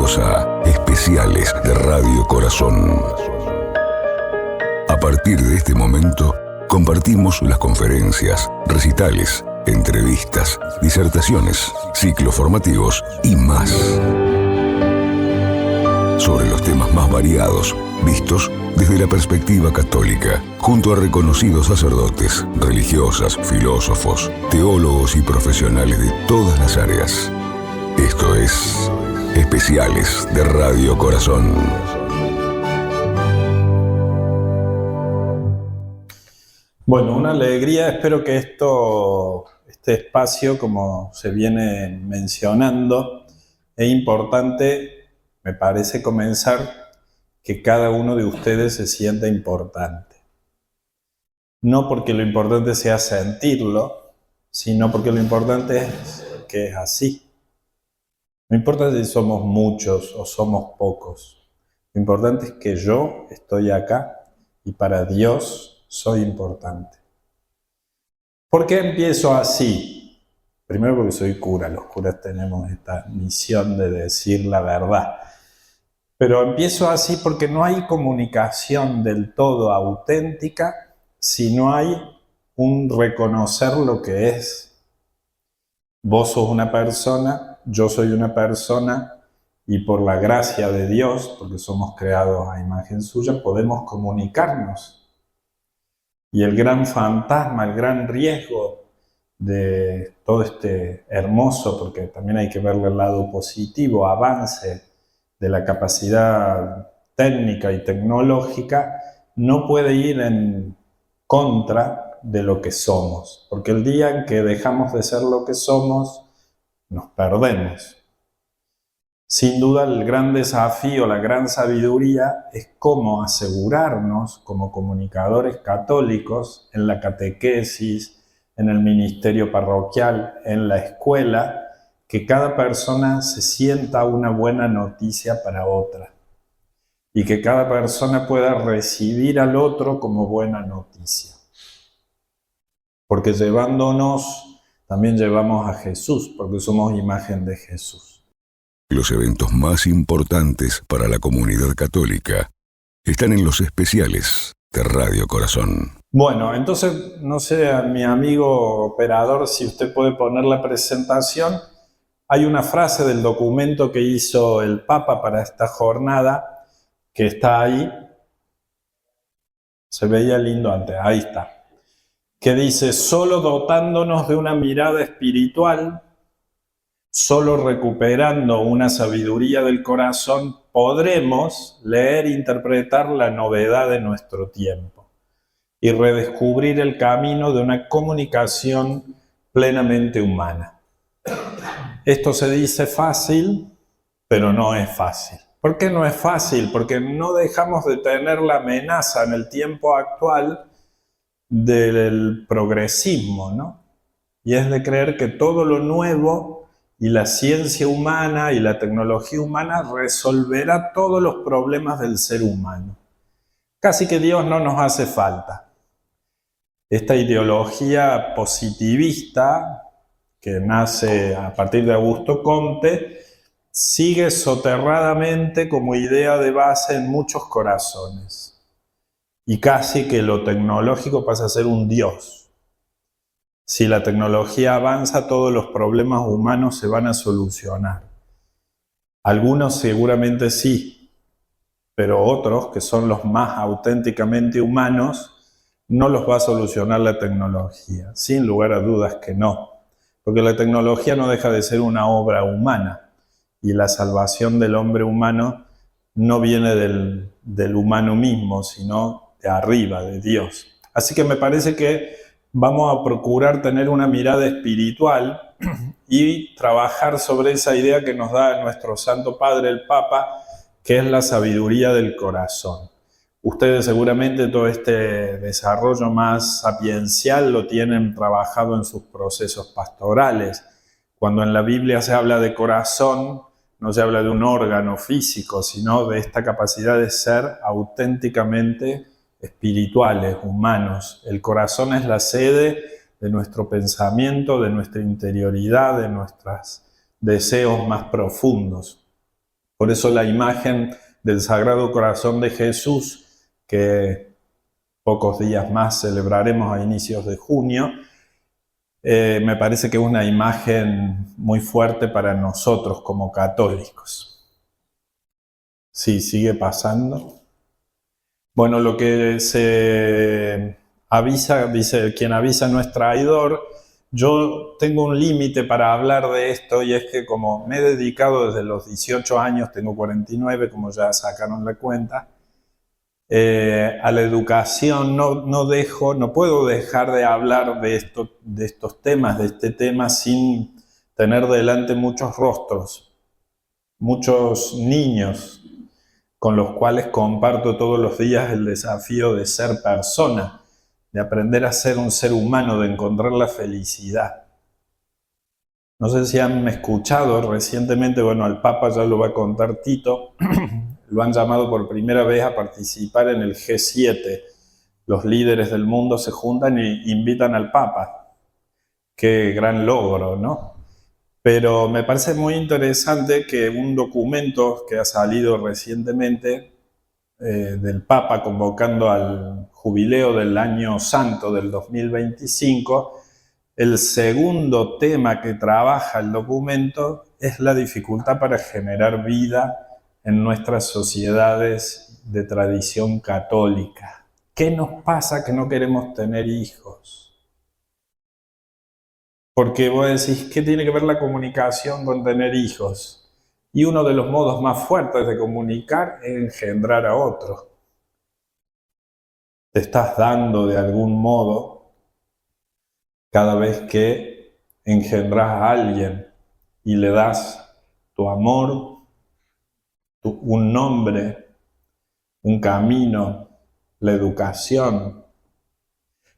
Bienvenidos a Especiales de Radio Corazón. A partir de este momento, compartimos las conferencias, recitales, entrevistas, disertaciones, ciclos formativos y más. Sobre los temas más variados, vistos desde la perspectiva católica, junto a reconocidos sacerdotes, religiosas, filósofos, teólogos y profesionales de todas las áreas. Esto es Especiales de Radio Corazón. Bueno, una alegría. Espero que este espacio, como se viene mencionando, es importante, me parece, comenzar que cada uno de ustedes se sienta importante. No porque lo importante sea sentirlo, sino porque lo importante es que es así. No importa si somos muchos o somos pocos. Lo importante es que yo estoy acá y para Dios soy importante. ¿Por qué empiezo así? Primero porque soy cura. Los curas tenemos esta misión de decir la verdad. Pero empiezo así porque no hay comunicación del todo auténtica si no hay un reconocer lo que es. Vos sos una persona, yo soy una persona, y por la gracia de Dios, porque somos creados a imagen suya, podemos comunicarnos. Y el gran fantasma, el gran riesgo de todo este hermoso, porque también hay que verle el lado positivo, avance de la capacidad técnica y tecnológica, no puede ir en contra de lo que somos, porque el día en que dejamos de ser lo que somos, nos perdemos. Sin duda, el gran desafío, la gran sabiduría es cómo asegurarnos como comunicadores católicos en la catequesis, en el ministerio parroquial, en la escuela, que cada persona se sienta una buena noticia para otra y que cada persona pueda recibir al otro como buena noticia. Porque llevándonos, también llevamos a Jesús, porque somos imagen de Jesús. Los eventos más importantes para la comunidad católica están en los especiales de Radio Corazón. Bueno, entonces, no sé, a mi amigo operador, si usted puede poner la presentación. Hay una frase del documento que hizo el Papa para esta jornada, que está ahí. Se veía lindo antes, ahí está. Que dice: solo dotándonos de una mirada espiritual, solo recuperando una sabiduría del corazón, podremos leer e interpretar la novedad de nuestro tiempo y redescubrir el camino de una comunicación plenamente humana. Esto se dice fácil, pero no es fácil. ¿Por qué no es fácil? Porque no dejamos de tener la amenaza en el tiempo actual del progresismo, ¿no? Y es de creer que todo lo nuevo y la ciencia humana y la tecnología humana resolverá todos los problemas del ser humano. Casi que Dios no nos hace falta. Esta ideología positivista, que nace a partir de Augusto Comte, sigue soterradamente como idea de base en muchos corazones. Y casi que lo tecnológico pasa a ser un dios. Si la tecnología avanza, todos los problemas humanos se van a solucionar. Algunos seguramente sí, pero otros, que son los más auténticamente humanos, no los va a solucionar la tecnología. Sin lugar a dudas que no. Porque la tecnología no deja de ser una obra humana. Y la salvación del hombre humano no viene del humano mismo, sino de arriba, de Dios. Así que me parece que vamos a procurar tener una mirada espiritual y trabajar sobre esa idea que nos da nuestro Santo Padre, el Papa, que es la sabiduría del corazón. Ustedes seguramente todo este desarrollo más sapiencial lo tienen trabajado en sus procesos pastorales. Cuando en la Biblia se habla de corazón, no se habla de un órgano físico, sino de esta capacidad de ser auténticamente espirituales, humanos. El corazón es la sede de nuestro pensamiento, de nuestra interioridad, de nuestros deseos más profundos. Por eso la imagen del Sagrado Corazón de Jesús, que pocos días más celebraremos a inicios de junio, me parece que es una imagen muy fuerte para nosotros como católicos. Sí, sigue pasando. Bueno, lo que se avisa, dice, quien avisa no es traidor. Yo tengo un límite para hablar de esto, y es que como me he dedicado desde los 18 años, tengo 49, como ya sacaron la cuenta, a la educación, no puedo dejar de hablar de estos temas, de este tema, sin tener delante muchos rostros, muchos niños con los cuales comparto todos los días el desafío de ser persona, de aprender a ser un ser humano, de encontrar la felicidad. No sé si han escuchado recientemente, bueno, al Papa ya lo va a contar Tito, lo han llamado por primera vez a participar en el G7. Los líderes del mundo se juntan y invitan al Papa. Qué gran logro, ¿no? Pero me parece muy interesante que un documento que ha salido recientemente del Papa convocando al jubileo del año santo del 2025, el segundo tema que trabaja el documento es la dificultad para generar vida en nuestras sociedades de tradición católica. ¿Qué nos pasa que no queremos tener hijos? Porque vos decís, ¿qué tiene que ver la comunicación con tener hijos? Y uno de los modos más fuertes de comunicar es engendrar a otro. Te estás dando de algún modo cada vez que engendras a alguien y le das tu amor, un nombre, un camino, la educación.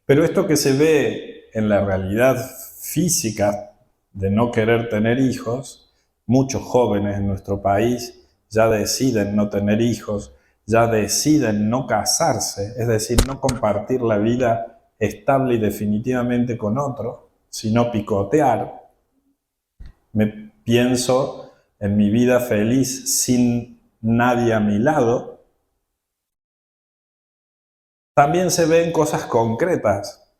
Pero esto que se ve en la realidad física de no querer tener hijos, muchos jóvenes en nuestro país ya deciden no tener hijos, ya deciden no casarse, es decir, no compartir la vida estable y definitivamente con otro, sino picotear. Me pienso en mi vida feliz sin nadie a mi lado. También se ven cosas concretas.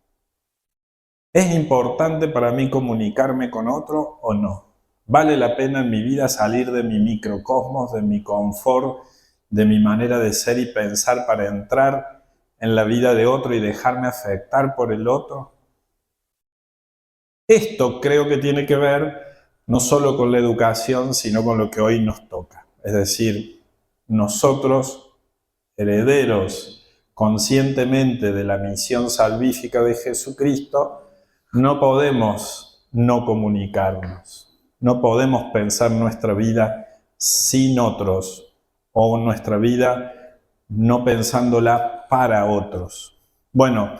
¿Es importante para mí comunicarme con otro o no? ¿Vale la pena en mi vida salir de mi microcosmos, de mi confort, de mi manera de ser y pensar para entrar en la vida de otro y dejarme afectar por el otro? Esto creo que tiene que ver no solo con la educación, sino con lo que hoy nos toca. Es decir, nosotros, herederos conscientemente de la misión salvífica de Jesucristo, no podemos no comunicarnos. No podemos pensar nuestra vida sin otros o nuestra vida no pensándola para otros. Bueno,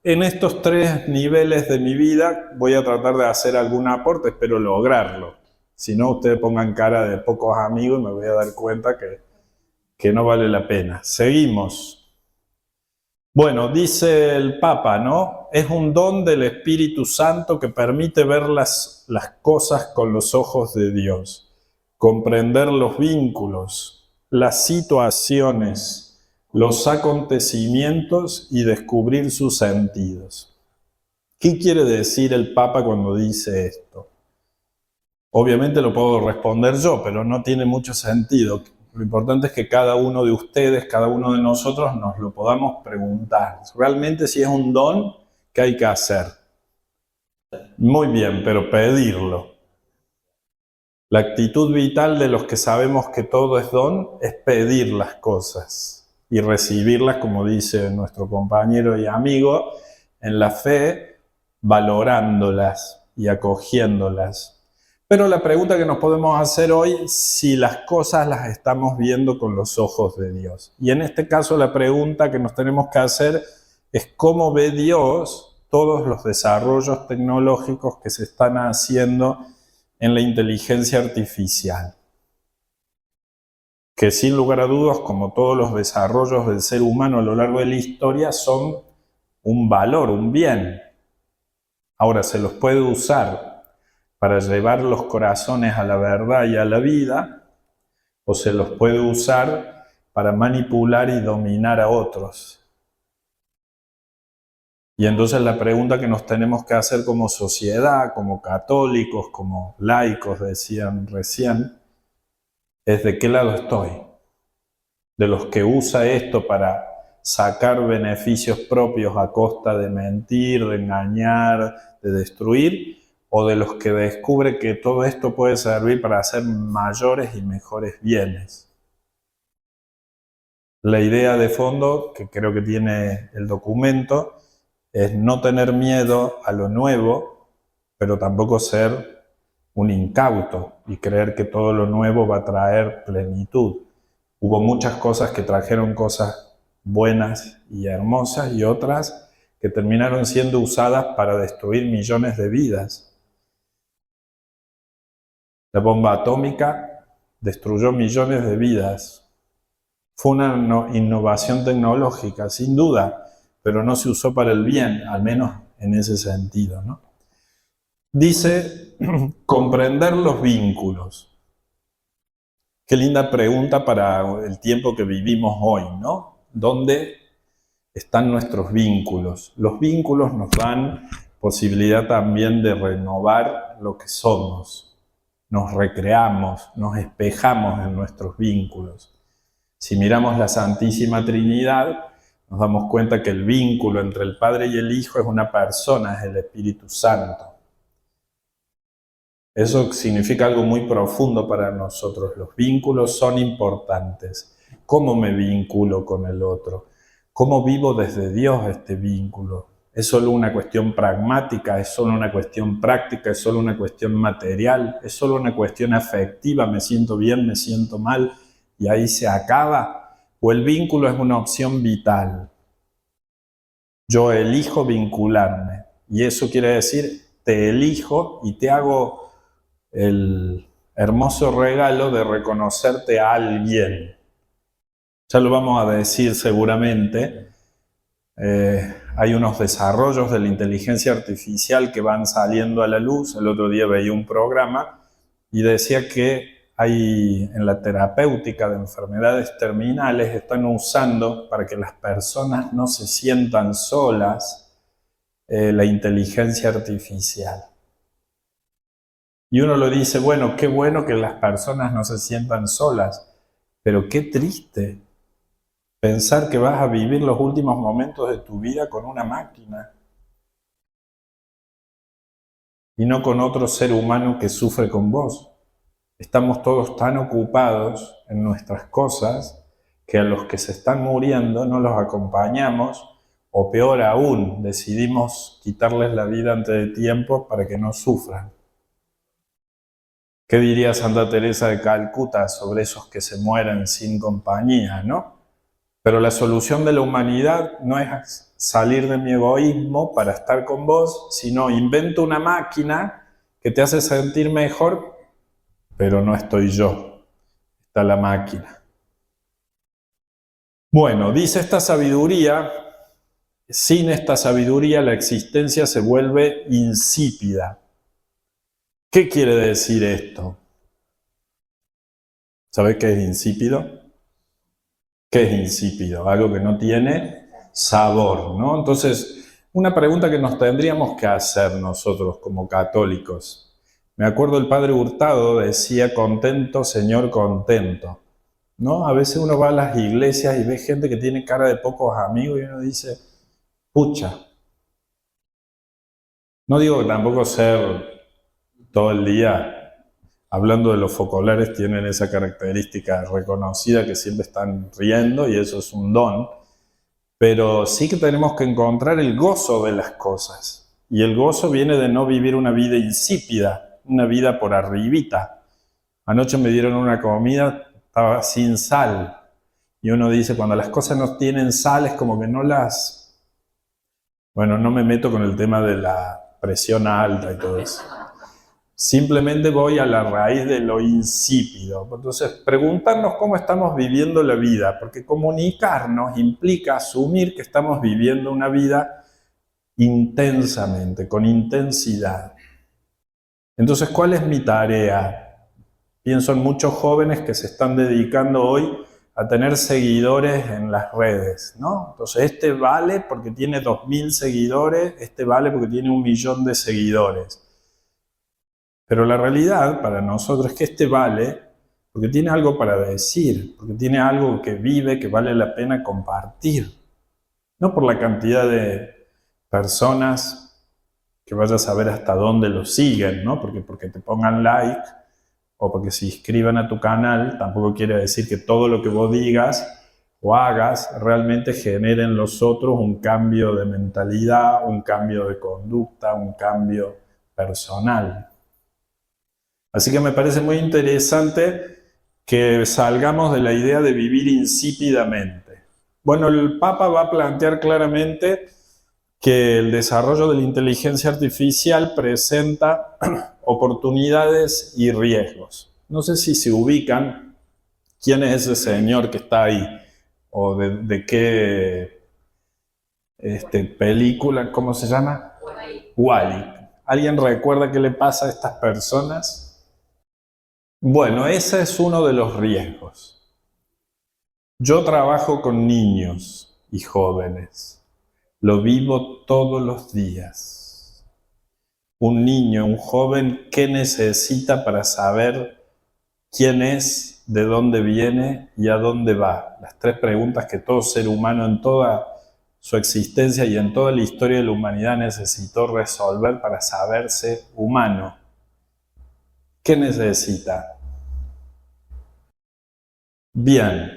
en estos 3 niveles de mi vida voy a tratar de hacer algún aporte, espero lograrlo. Si no, ustedes pongan cara de pocos amigos y me voy a dar cuenta que no vale la pena. Seguimos. Bueno, dice el Papa, ¿no? Es un don del Espíritu Santo que permite ver las cosas con los ojos de Dios, comprender los vínculos, las situaciones, los acontecimientos y descubrir sus sentidos. ¿Qué quiere decir el Papa cuando dice esto? Obviamente lo puedo responder yo, pero no tiene mucho sentido. Lo importante es que cada uno de ustedes, cada uno de nosotros nos lo podamos preguntar. Realmente si es un don, ¿qué hay que hacer? Muy bien, pero pedirlo. La actitud vital de los que sabemos que todo es don es pedir las cosas y recibirlas, como dice nuestro compañero y amigo, en la fe, valorándolas y acogiéndolas. Pero la pregunta que nos podemos hacer hoy es si las cosas las estamos viendo con los ojos de Dios. Y en este caso la pregunta que nos tenemos que hacer es cómo ve Dios todos los desarrollos tecnológicos que se están haciendo en la inteligencia artificial. Que sin lugar a dudas, como todos los desarrollos del ser humano a lo largo de la historia, son un valor, un bien. Ahora se los puede usar para llevar los corazones a la verdad y a la vida, o se los puede usar para manipular y dominar a otros. Y entonces la pregunta que nos tenemos que hacer como sociedad, como católicos, como laicos, decían recién, es ¿de qué lado estoy? ¿De los que usa esto para sacar beneficios propios a costa de mentir, de engañar, de destruir? ¿O de los que descubre que todo esto puede servir para hacer mayores y mejores bienes? La idea de fondo, que creo que tiene el documento, es no tener miedo a lo nuevo, pero tampoco ser un incauto y creer que todo lo nuevo va a traer plenitud. Hubo muchas cosas que trajeron cosas buenas y hermosas y otras que terminaron siendo usadas para destruir millones de vidas. La bomba atómica destruyó millones de vidas. Fue una innovación tecnológica, sin duda, pero no se usó para el bien, al menos en ese sentido, ¿no? Dice, comprender los vínculos. Qué linda pregunta para el tiempo que vivimos hoy, ¿no? ¿Dónde están nuestros vínculos? Los vínculos nos dan posibilidad también de renovar lo que somos. Nos recreamos, nos espejamos en nuestros vínculos. Si miramos la Santísima Trinidad, nos damos cuenta que el vínculo entre el Padre y el Hijo es una persona, es el Espíritu Santo. Eso significa algo muy profundo para nosotros. Los vínculos son importantes. ¿Cómo me vinculo con el otro? ¿Cómo vivo desde Dios este vínculo? ¿Es solo una cuestión pragmática? ¿Es solo una cuestión práctica? ¿Es solo una cuestión material? ¿Es solo una cuestión afectiva? ¿Me siento bien? ¿Me siento mal? ¿Y ahí se acaba? ¿O el vínculo es una opción vital? Yo elijo vincularme. Y eso quiere decir, te elijo y te hago el hermoso regalo de reconocerte a alguien. Ya lo vamos a decir seguramente. Hay unos desarrollos de la inteligencia artificial que van saliendo a la luz. El otro día veía un programa y decía que hay en la terapéutica de enfermedades terminales, están usando para que las personas no se sientan solas la inteligencia artificial. Y uno lo dice, bueno, qué bueno que las personas no se sientan solas, pero qué triste pensar que vas a vivir los últimos momentos de tu vida con una máquina y no con otro ser humano que sufre con vos. Estamos todos tan ocupados en nuestras cosas que a los que se están muriendo no los acompañamos, o peor aún, decidimos quitarles la vida antes de tiempo para que no sufran. ¿Qué diría Santa Teresa de Calcuta sobre esos que se mueren sin compañía, no? Pero la solución de la humanidad no es salir de mi egoísmo para estar con vos, sino invento una máquina que te hace sentir mejor, pero no estoy yo, está la máquina. Bueno, dice esta sabiduría, sin esta sabiduría la existencia se vuelve insípida. ¿Qué quiere decir esto? ¿Sabés qué es insípido? ¿Qué es insípido? Algo que no tiene sabor, ¿no? Entonces, una pregunta que nos tendríamos que hacer nosotros como católicos. Me acuerdo el padre Hurtado decía, contento, Señor, contento, ¿no? A veces uno va a las iglesias y ve gente que tiene cara de pocos amigos y uno dice, pucha. No digo que tampoco ser todo el día hablando de los focolares, tienen esa característica reconocida que siempre están riendo y eso es un don, pero sí que tenemos que encontrar el gozo de las cosas. Y el gozo viene de no vivir una vida insípida, una vida por arribita. Anoche me dieron una comida, estaba sin sal. Y uno dice, cuando las cosas no tienen sal, es como que no las... Bueno, no me meto con el tema de la presión alta y todo eso. Simplemente voy a la raíz de lo insípido. Entonces, preguntarnos cómo estamos viviendo la vida, porque comunicarnos implica asumir que estamos viviendo una vida intensamente, con intensidad. Entonces, ¿cuál es mi tarea? Pienso en muchos jóvenes que se están dedicando hoy a tener seguidores en las redes, ¿no? Entonces, este vale porque tiene 2000 seguidores, este vale porque tiene 1 millón de seguidores. Pero la realidad para nosotros es que este vale porque tiene algo para decir, porque tiene algo que vive, que vale la pena compartir. No por la cantidad de personas que vayas a saber hasta dónde lo siguen, ¿no? Porque te pongan like o porque se inscriban a tu canal, tampoco quiere decir que todo lo que vos digas o hagas realmente genere en los otros un cambio de mentalidad, un cambio de conducta, un cambio personal. Así que me parece muy interesante que salgamos de la idea de vivir insípidamente. Bueno, el Papa va a plantear claramente que el desarrollo de la inteligencia artificial presenta oportunidades y riesgos. No sé si se ubican quién es ese señor que está ahí, o de qué película, ¿cómo se llama? Wall-E. ¿Alguien recuerda qué le pasa a estas personas? Bueno, ese es uno de los riesgos. Yo trabajo con niños y jóvenes. Lo vivo todos los días. Un niño, un joven, ¿qué necesita para saber quién es, de dónde viene y a dónde va? Las 3 preguntas que todo ser humano en toda su existencia y en toda la historia de la humanidad necesitó resolver para saberse humano. ¿Qué necesita? Bien,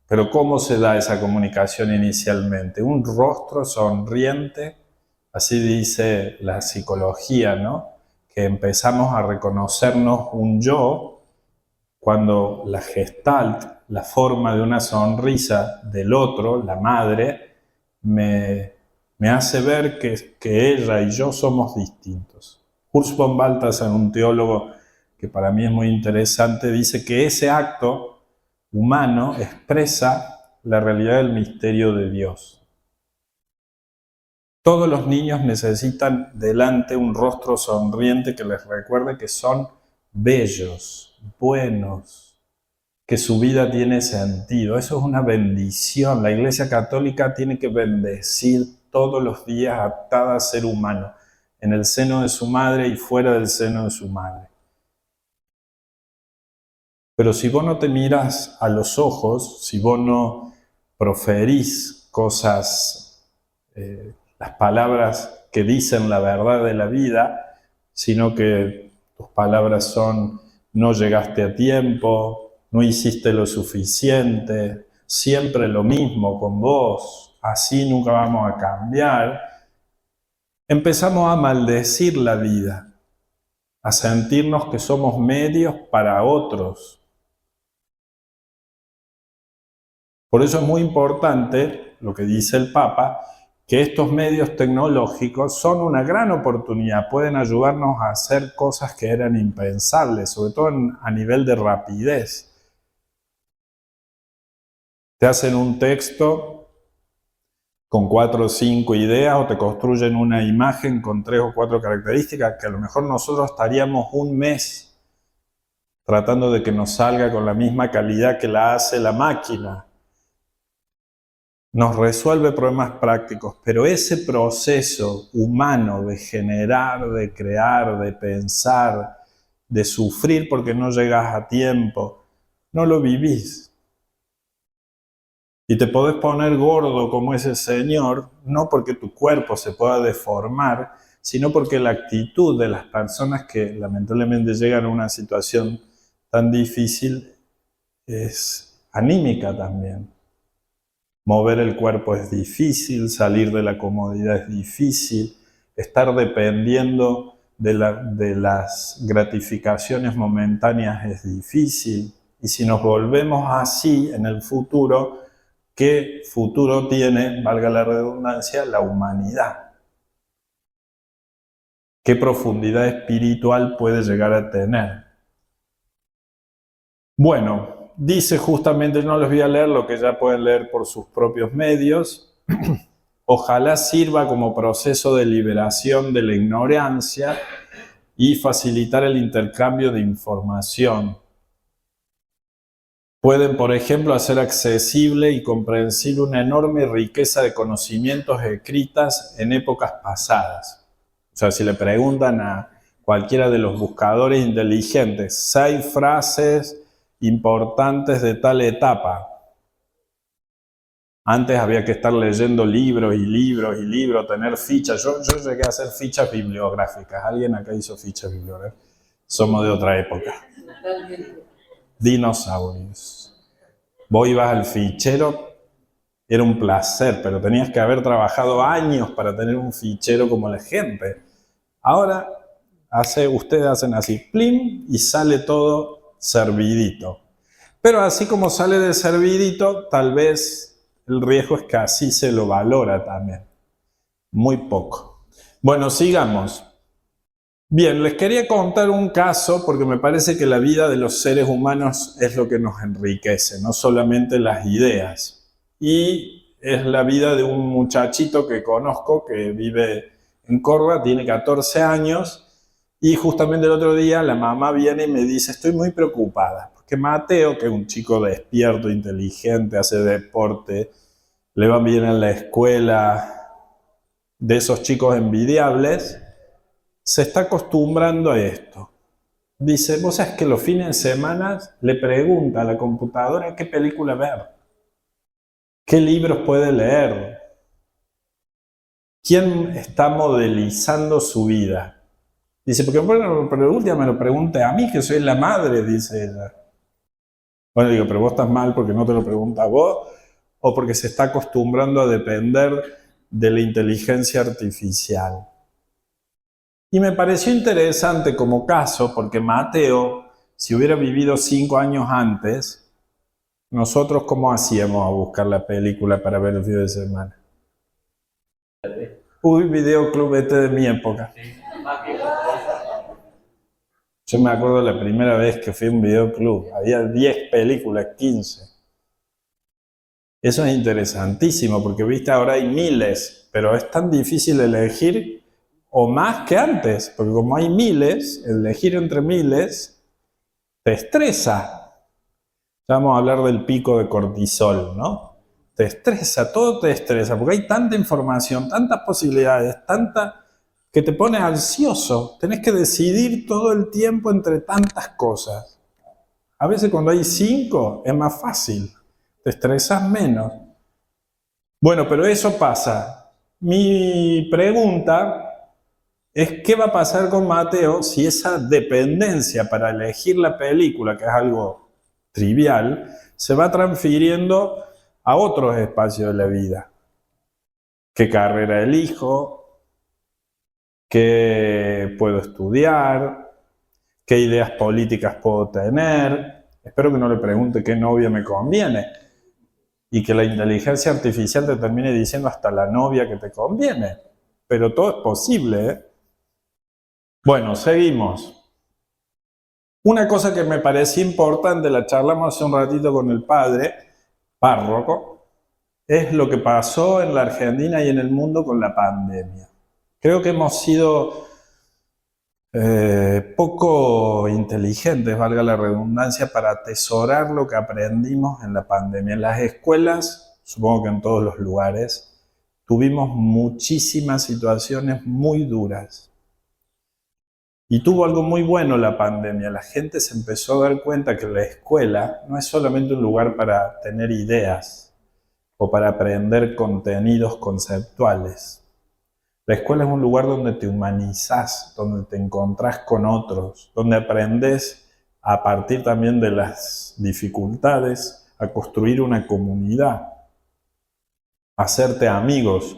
pero ¿cómo se da esa comunicación inicialmente? Un rostro sonriente, así dice la psicología, ¿no? Que empezamos a reconocernos un yo cuando la gestalt, la forma de una sonrisa del otro, la madre, me hace ver que ella y yo somos distintos. Urs von Balthasar, un teólogo que para mí es muy interesante, dice que ese acto humano expresa la realidad del misterio de Dios. Todos los niños necesitan delante un rostro sonriente que les recuerde que son bellos, buenos, que su vida tiene sentido. Eso es una bendición. La Iglesia Católica tiene que bendecir todos los días a cada ser humano, en el seno de su madre y fuera del seno de su madre. Pero si vos no te miras a los ojos, si vos no proferís cosas, las palabras que dicen la verdad de la vida, sino que tus palabras son no llegaste a tiempo, no hiciste lo suficiente, siempre lo mismo con vos, así nunca vamos a cambiar, empezamos a maldecir la vida, a sentirnos que somos medios para otros. Por eso es muy importante, lo que dice el Papa, que estos medios tecnológicos son una gran oportunidad, pueden ayudarnos a hacer cosas que eran impensables, sobre todo a nivel de rapidez. Te hacen un texto con 4 o 5 ideas o te construyen una imagen con 3 o 4 características que a lo mejor nosotros estaríamos un mes tratando de que nos salga con la misma calidad que la hace la máquina. Nos resuelve problemas prácticos, pero ese proceso humano de generar, de crear, de pensar, de sufrir porque no llegas a tiempo, no lo vivís. Y te podés poner gordo como ese señor, no porque tu cuerpo se pueda deformar, sino porque la actitud de las personas que lamentablemente llegan a una situación tan difícil es anímica también. Mover el cuerpo es difícil, salir de la comodidad es difícil, estar dependiendo de las gratificaciones momentáneas es difícil. Y si nos volvemos así en el futuro, ¿qué futuro tiene, valga la redundancia, la humanidad? ¿Qué profundidad espiritual puede llegar a tener? Bueno, dice justamente, no les voy a leer lo que ya pueden leer por sus propios medios, ojalá sirva como proceso de liberación de la ignorancia y facilitar el intercambio de información. Pueden, por ejemplo, hacer accesible y comprensible una enorme riqueza de conocimientos escritas en épocas pasadas. O sea, si le preguntan a cualquiera de los buscadores inteligentes 6 frases importantes de tal etapa, antes había que estar leyendo libros y libros y libros, tener fichas. Yo llegué a hacer fichas bibliográficas. ¿Alguien acá hizo fichas bibliográficas? Somos de otra época. Dinosaurios. Vos ibas al fichero, era un placer, pero tenías que haber trabajado años para tener un fichero como la gente. Ahora ustedes hacen así, plim, y sale todo servidito. Pero así como sale de servidito, tal vez el riesgo es que así se lo valora también. Muy poco. Bueno, sigamos. Bien, les quería contar un caso porque me parece que la vida de los seres humanos es lo que nos enriquece, no solamente las ideas. Y es la vida de un muchachito que conozco que vive en Córdoba, tiene 14 años, y justamente el otro día la mamá viene y me dice, estoy muy preocupada, porque Mateo, que es un chico despierto, inteligente, hace deporte, le va bien en la escuela, de esos chicos envidiables, se está acostumbrando a esto. Dice, vos sabés que los fines de semana le pregunta a la computadora qué película ver, qué libros puede leer, quién está modelizando su vida. Dice, porque bueno, pero de última me lo pregunte a mí, que soy la madre, dice ella. Bueno, digo, pero vos estás mal porque no te lo pregunta a vos, o porque se está acostumbrando a depender de la inteligencia artificial. Y me pareció interesante como caso, porque Mateo, si hubiera vivido 5 años antes, nosotros ¿cómo hacíamos a buscar la película para ver el fin de semana? Uy, videoclub este de mi época. Yo me acuerdo la primera vez que fui a un videoclub, había 10 películas, 15. Eso es interesantísimo, porque viste, ahora hay miles, pero es tan difícil elegir, o más que antes, porque como hay miles, elegir entre miles te estresa. Ya vamos a hablar del pico de cortisol, ¿no? Te estresa, todo te estresa, porque hay tanta información, tantas posibilidades, que te pone ansioso. Tenés que decidir todo el tiempo entre tantas cosas. A veces cuando hay 5 es más fácil, te estresas menos. Bueno, pero eso pasa. Mi pregunta es qué va a pasar con Mateo si esa dependencia para elegir la película, que es algo trivial, se va transfiriendo a otros espacios de la vida. ¿Qué carrera elijo? ¿Qué puedo estudiar? ¿Qué ideas políticas puedo tener? Espero que no le pregunte qué novia me conviene y que la inteligencia artificial te termine diciendo hasta la novia que te conviene. Pero todo es posible, ¿eh? Bueno, seguimos. Una cosa que me parecía importante, la charlamos hace un ratito con el padre, párroco, es lo que pasó en la Argentina y en el mundo con la pandemia. Creo que hemos sido poco inteligentes, valga la redundancia, para atesorar lo que aprendimos en la pandemia. En las escuelas, supongo que en todos los lugares, tuvimos muchísimas situaciones muy duras. Y tuvo algo muy bueno la pandemia. La gente se empezó a dar cuenta que la escuela no es solamente un lugar para tener ideas o para aprender contenidos conceptuales. La escuela es un lugar donde te humanizás, donde te encontrás con otros, donde aprendes a partir también de las dificultades a construir una comunidad, a hacerte amigos.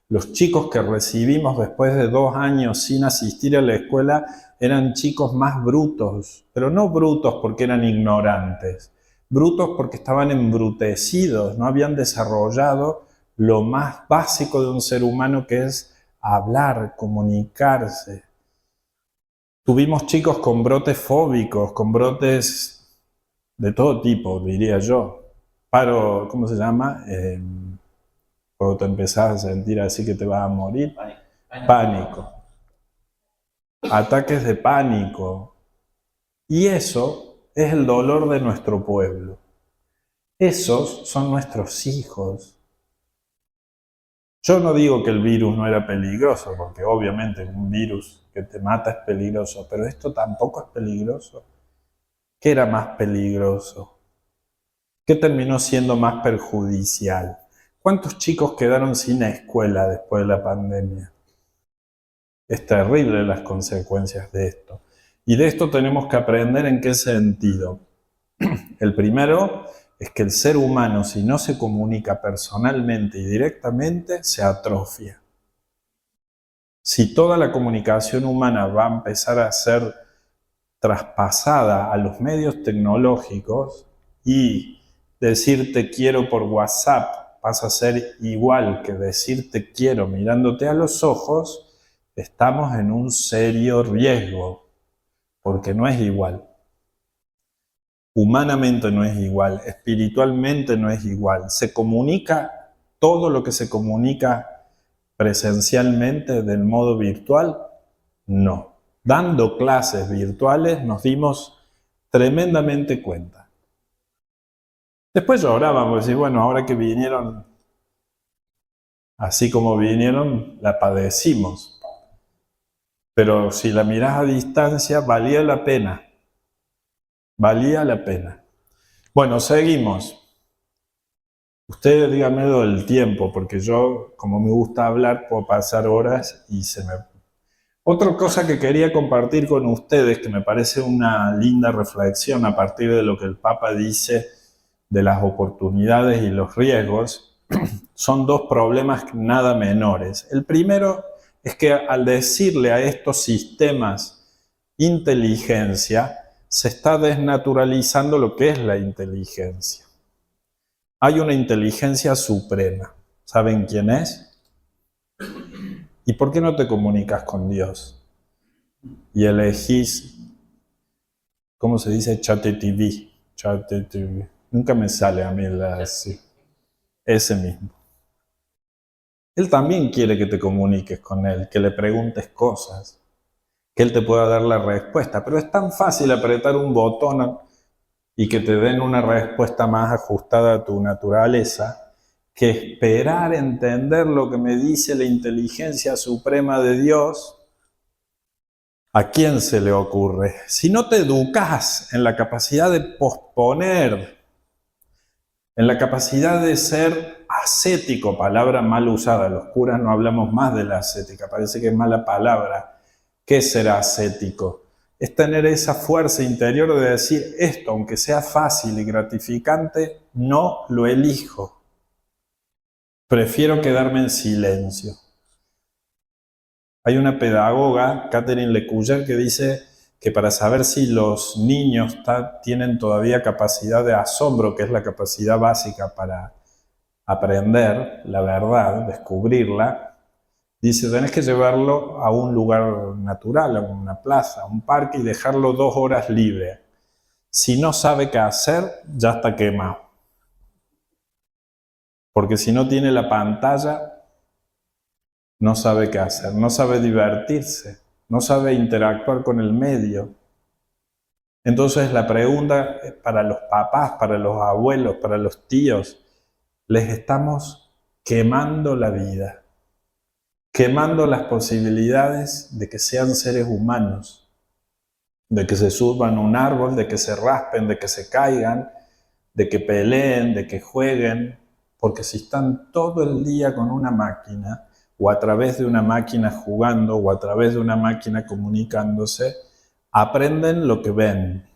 Los chicos que recibimos después de 2 años sin asistir a la escuela eran chicos más brutos, pero no brutos porque eran ignorantes, brutos porque estaban embrutecidos, no habían desarrollado lo más básico de un ser humano, que es hablar, comunicarse. Tuvimos chicos con brotes fóbicos, con brotes de todo tipo, diría yo. Paro, ¿cómo se llama? Cuando te empezás a sentir así que te vas a morir. Pánico. ataques de pánico. Y eso es el dolor de nuestro pueblo. Esos son nuestros hijos. Yo no digo que el virus no era peligroso, porque obviamente un virus que te mata es peligroso, pero esto tampoco es peligroso. ¿Qué era más peligroso? ¿Qué terminó siendo más perjudicial? ¿Cuántos chicos quedaron sin escuela después de la pandemia? Es terrible las consecuencias de esto. Y de esto tenemos que aprender en qué sentido. El primero es que el ser humano, si no se comunica personalmente y directamente, se atrofia. Si toda la comunicación humana va a empezar a ser traspasada a los medios tecnológicos y decir te quiero por WhatsApp pasa a ser igual que decir te quiero mirándote a los ojos, estamos en un serio riesgo, porque no es igual. Humanamente no es igual, espiritualmente no es igual. ¿Se comunica todo lo que se comunica presencialmente del modo virtual? No. Dando clases virtuales nos dimos tremendamente cuenta. Después llorábamos, decir, bueno, ahora que vinieron, así como vinieron, la padecimos. Pero si la mirás a distancia, valía la pena. Valía la pena. Bueno, seguimos. Ustedes díganme lo del tiempo, porque yo, como me gusta hablar, puedo pasar horas y se me... Otra cosa que quería compartir con ustedes, que me parece una linda reflexión a partir de lo que el Papa dice de las oportunidades y los riesgos, son dos problemas nada menores. El primero es que al decirle a estos sistemas inteligencia, se está desnaturalizando lo que es la inteligencia. Hay una inteligencia suprema. ¿Saben quién es? ¿Y por qué no te comunicas con Dios? Y elegís, ¿cómo se dice? ChatGPT. Nunca me sale a mí ese mismo. Él también quiere que te comuniques con Él, que le preguntes cosas, que Él te pueda dar la respuesta. Pero es tan fácil apretar un botón y que te den una respuesta más ajustada a tu naturaleza, que esperar entender lo que me dice la inteligencia suprema de Dios. ¿A quién se le ocurre? Si no te educas en la capacidad de posponer, en la capacidad de ser ascético, palabra mal usada, los curas no hablamos más de la ascética, parece que es mala palabra. ¿Qué es ser ascético? Es tener esa fuerza interior de decir, esto, aunque sea fácil y gratificante, no lo elijo. Prefiero quedarme en silencio. Hay una pedagoga, Catherine Lecuyer, que dice que para saber si los niños tienen todavía capacidad de asombro, que es la capacidad básica para aprender la verdad, descubrirla, dice, tenés que llevarlo a un lugar natural, a una plaza, a un parque y dejarlo 2 horas libre. Si no sabe qué hacer, ya está quemado. Porque si no tiene la pantalla, no sabe qué hacer, no sabe divertirse, no sabe interactuar con el medio. Entonces la pregunta para los papás, para los abuelos, para los tíos, les estamos quemando la vida, quemando las posibilidades de que sean seres humanos, de que se suban a un árbol, de que se raspen, de que se caigan, de que peleen, de que jueguen, porque si están todo el día con una máquina, o a través de una máquina jugando, o a través de una máquina comunicándose, aprenden lo que ven.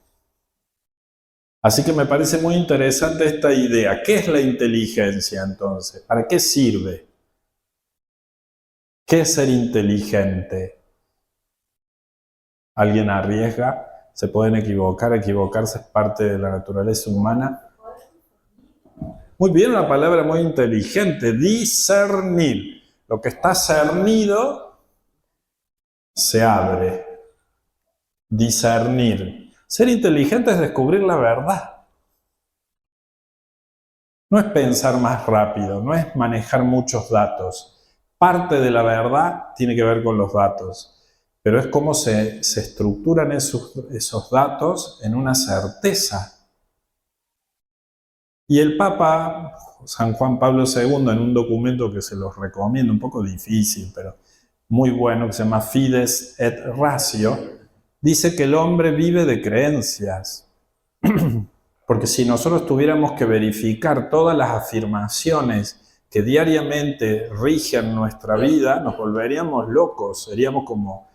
Así que me parece muy interesante esta idea. ¿Qué es la inteligencia entonces? ¿Para qué sirve? ¿Qué es ser inteligente? ¿Alguien arriesga? ¿Se pueden equivocar? ¿Equivocarse es parte de la naturaleza humana? Muy bien, una palabra muy inteligente. Discernir. Lo que está cernido se abre. Discernir. Ser inteligente es descubrir la verdad. No es pensar más rápido, no es manejar muchos datos. Parte de la verdad tiene que ver con los datos. pero es como se estructuran esos datos en una certeza. Y el Papa San Juan Pablo II, en un documento que se los recomiendo, un poco difícil, pero muy bueno, que se llama Fides et Ratio, dice que el hombre vive de creencias. Porque si nosotros tuviéramos que verificar todas las afirmaciones que diariamente rigen nuestra vida, nos volveríamos locos, seríamos como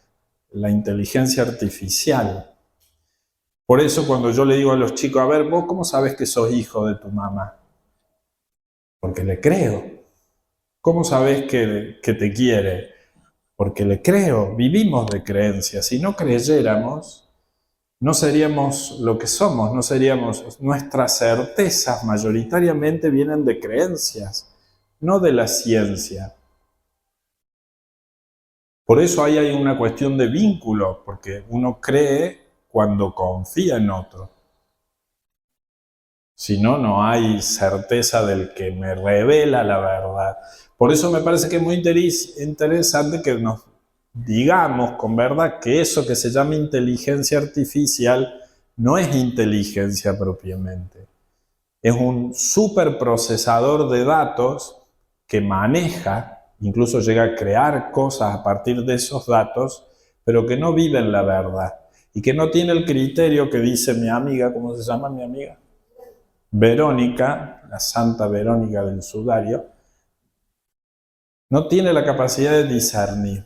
la inteligencia artificial. Por eso cuando yo le digo a los chicos, a ver, ¿vos cómo sabes que sos hijo de tu mamá? Porque le creo. ¿Cómo sabes que te quiere? Porque le creo. Vivimos de creencias. Si no creyéramos, no seríamos lo que somos, no seríamos. Nuestras certezas mayoritariamente vienen de creencias, no de la ciencia. Por eso ahí hay una cuestión de vínculo, porque uno cree cuando confía en otro. Si no, no hay certeza del que me revela la verdad. Por eso me parece que es muy interesante que nos digamos con verdad que eso que se llama inteligencia artificial no es inteligencia propiamente. Es un superprocesador de datos que maneja, incluso llega a crear cosas a partir de esos datos, pero que no vive en la verdad y que no tiene el criterio que dice mi amiga, ¿cómo se llama mi amiga? Verónica, la Santa Verónica del Sudario, no tiene la capacidad de discernir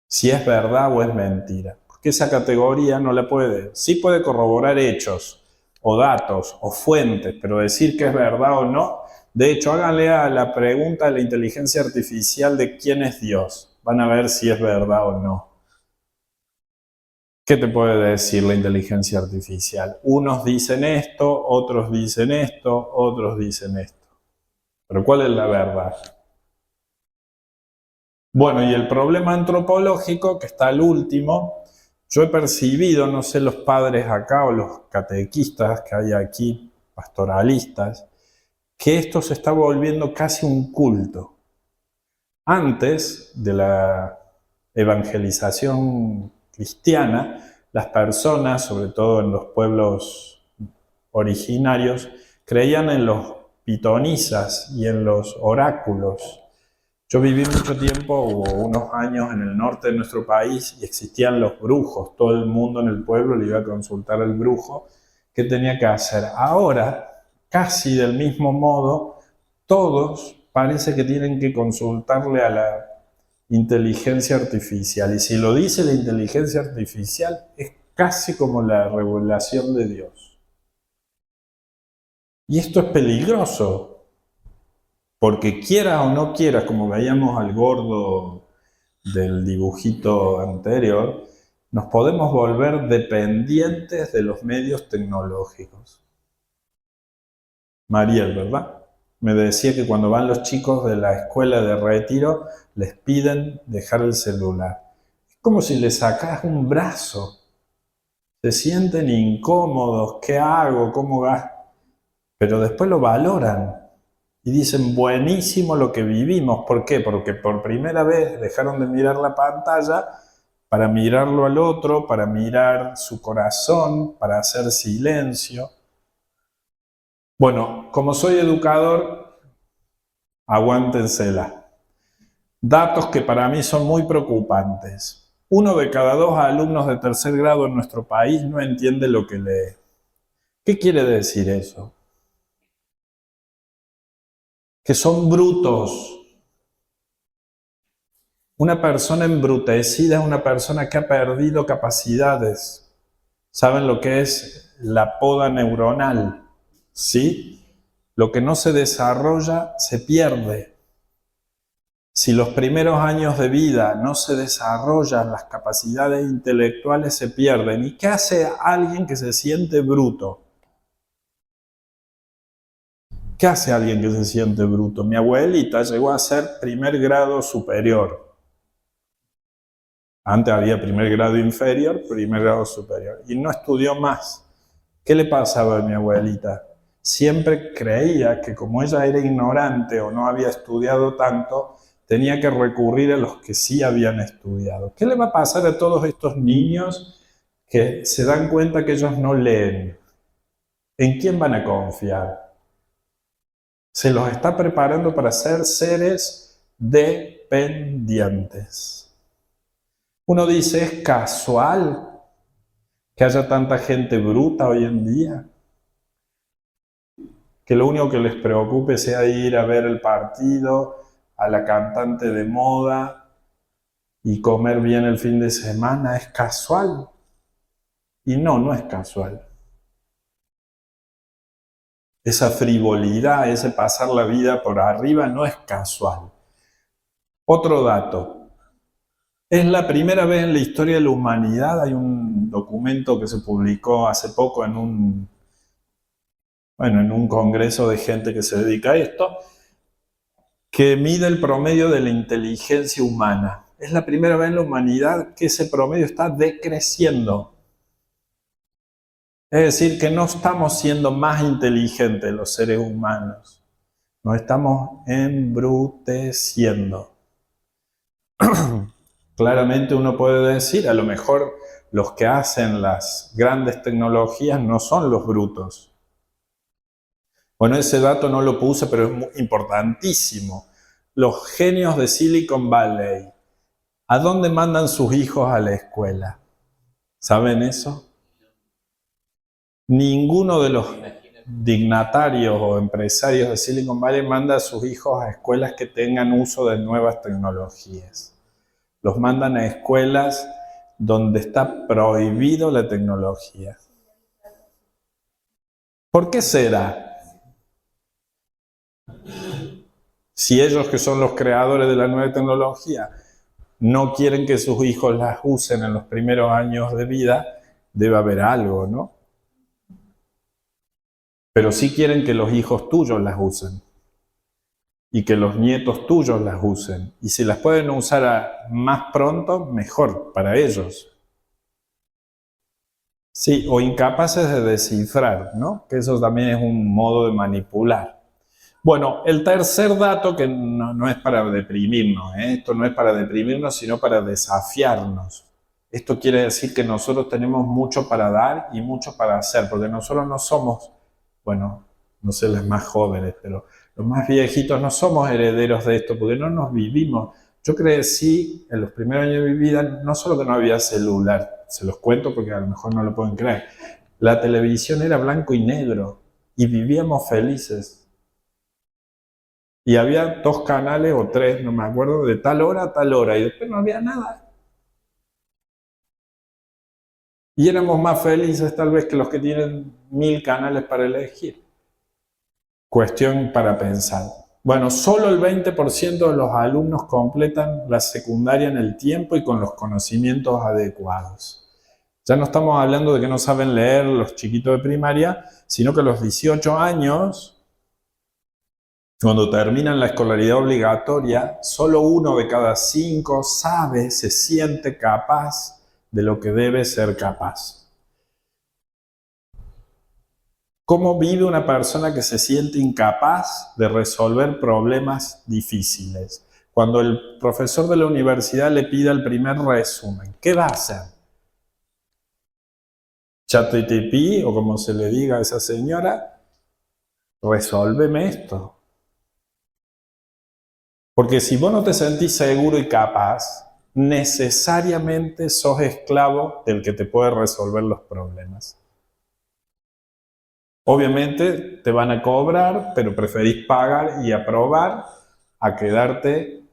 si es verdad o es mentira, porque esa categoría no la puede, sí puede corroborar hechos o datos o fuentes, pero decir que es verdad o no. De hecho, háganle a la pregunta de la inteligencia artificial de quién es Dios, van a ver si es verdad o no. ¿Qué te puede decir la inteligencia artificial? Unos dicen esto, otros dicen esto, otros dicen esto. Pero ¿cuál es la verdad? Bueno, y el problema antropológico, que está al último, yo he percibido, no sé los padres acá o los catequistas que hay aquí, pastoralistas, que esto se está volviendo casi un culto. Antes de la evangelización cristiana, las personas, sobre todo en los pueblos originarios, creían en los pitonisas y en los oráculos. Yo viví mucho tiempo, hubo unos años en el norte de nuestro país y existían los brujos. Todo el mundo en el pueblo le iba a consultar al brujo qué tenía que hacer. Ahora, casi del mismo modo, todos parece que tienen que consultarle a la inteligencia artificial. Y si lo dice la inteligencia artificial, es casi como la revelación de Dios. Y esto es peligroso. Porque quieras o no quieras, como veíamos al gordo del dibujito anterior, nos podemos volver dependientes de los medios tecnológicos. Mariel, ¿verdad? Me decía que cuando van los chicos de la escuela de retiro, les piden dejar el celular. Es como si les sacas un brazo. Se sienten incómodos, ¿qué hago? ¿Cómo gasto? Pero después lo valoran. Y dicen, buenísimo lo que vivimos. ¿Por qué? Porque por primera vez dejaron de mirar la pantalla para mirarlo al otro, para mirar su corazón, para hacer silencio. Bueno, como soy educador, aguántensela. Datos que para mí son muy preocupantes. 1 de cada 2 alumnos de tercer grado en nuestro país no entiende lo que lee. ¿Qué quiere decir eso? Que son brutos. Una persona embrutecida es una persona que ha perdido capacidades. ¿Saben lo que es la poda neuronal? ¿Sí? Lo que no se desarrolla se pierde. Si los primeros años de vida no se desarrollan las capacidades intelectuales, se pierden. ¿Y qué hace alguien que se siente bruto? ¿Qué hace alguien que se siente bruto? Mi abuelita llegó a ser primer grado superior. Antes había primer grado inferior, primer grado superior. Y no estudió más. ¿Qué le pasaba a mi abuelita? Siempre creía que como ella era ignorante o no había estudiado tanto, tenía que recurrir a los que sí habían estudiado. ¿Qué le va a pasar a todos estos niños que se dan cuenta que ellos no leen? ¿En quién van a confiar? Se los está preparando para ser seres dependientes. Uno dice, ¿es casual que haya tanta gente bruta hoy en día? Que lo único que les preocupe sea ir a ver el partido, a la cantante de moda y comer bien el fin de semana. ¿Es casual? Y no, no es casual. Esa frivolidad, ese pasar la vida por arriba no es casual. Otro dato. Es la primera vez en la historia de la humanidad, hay un documento que se publicó hace poco en un congreso de gente que se dedica a esto, que mide el promedio de la inteligencia humana. Es la primera vez en la humanidad que ese promedio está decreciendo. Es decir, que no estamos siendo más inteligentes los seres humanos. Nos estamos embruteciendo. Claramente uno puede decir, a lo mejor los que hacen las grandes tecnologías no son los brutos. Bueno, ese dato no lo puse, pero es muy importantísimo. Los genios de Silicon Valley, ¿a dónde mandan sus hijos a la escuela? ¿Saben eso? Ninguno de los dignatarios o empresarios de Silicon Valley manda a sus hijos a escuelas que tengan uso de nuevas tecnologías. Los mandan a escuelas donde está prohibido la tecnología. ¿Por qué será? Si ellos, que son los creadores de la nueva tecnología, no quieren que sus hijos las usen en los primeros años de vida, debe haber algo, ¿no? Pero sí quieren que los hijos tuyos las usen y que los nietos tuyos las usen. Y si las pueden usar más pronto, mejor para ellos. Sí, o incapaces de descifrar, ¿no? Que eso también es un modo de manipular. Bueno, el tercer dato, que no es para deprimirnos, esto no es para deprimirnos, sino para desafiarnos. Esto quiere decir que nosotros tenemos mucho para dar y mucho para hacer, porque nosotros no somos, bueno, no sé los más jóvenes, pero los más viejitos no somos herederos de esto, porque no nos vivimos. Yo crecí en los primeros años de mi vida, no solo que no había celular, se los cuento porque a lo mejor no lo pueden creer, la televisión era blanco y negro y vivíamos felices. Y había 2 canales o 3, no me acuerdo, de tal hora a tal hora, y después no había nada. Y éramos más felices tal vez que los que tienen 1000 canales para elegir. Cuestión para pensar. Bueno, solo el 20% de los alumnos completan la secundaria en el tiempo y con los conocimientos adecuados. Ya no estamos hablando de que no saben leer los chiquitos de primaria, sino que a los 18 años... Cuando terminan la escolaridad obligatoria, solo 1 de cada 5 sabe, se siente capaz de lo que debe ser capaz. ¿Cómo vive una persona que se siente incapaz de resolver problemas difíciles? Cuando el profesor de la universidad le pida el primer resumen, ¿qué va a hacer? ChatGPT, o como se le diga a esa señora, resuélveme esto. Porque si vos no te sentís seguro y capaz, necesariamente sos esclavo del que te puede resolver los problemas. Obviamente te van a cobrar, pero preferís pagar y aprobar a quedarte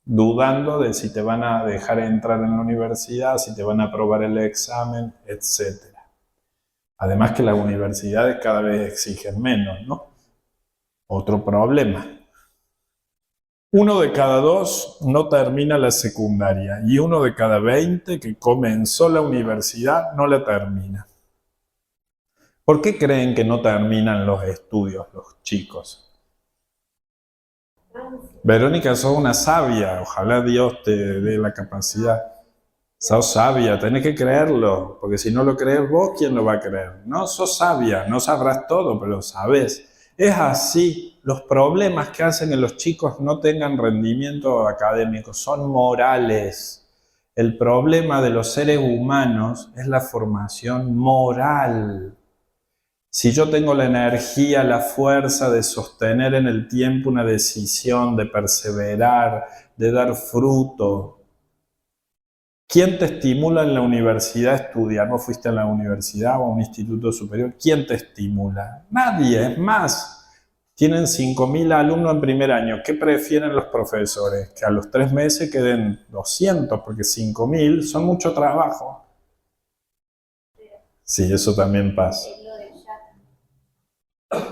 dudando de si te van a dejar entrar en la universidad, si te van a aprobar el examen, etc. Además que las universidades cada vez exigen menos, ¿no? Otro problema. 1 de cada 2 no termina la secundaria y 1 de cada 20 que comenzó la universidad no la termina. ¿Por qué creen que no terminan los estudios los chicos? Verónica, sos una sabia, ojalá Dios te dé la capacidad. Sos sabia, tenés que creerlo, porque si no lo crees vos, ¿quién lo va a creer? No, sos sabia, no sabrás todo, pero lo sabés. Es así. Los problemas que hacen que los chicos no tengan rendimiento académico son morales. El problema de los seres humanos es la formación moral. Si yo tengo la energía, la fuerza de sostener en el tiempo una decisión, de perseverar, de dar fruto. ¿Quién te estimula en la universidad a estudiar? ¿Vos fuiste a la universidad o a un instituto superior? ¿Quién te estimula? Nadie. Es más, tienen 5.000 alumnos en primer año. ¿Qué prefieren los profesores? Que a los 3 meses queden 200, porque 5.000 son mucho trabajo. Sí, eso también pasa.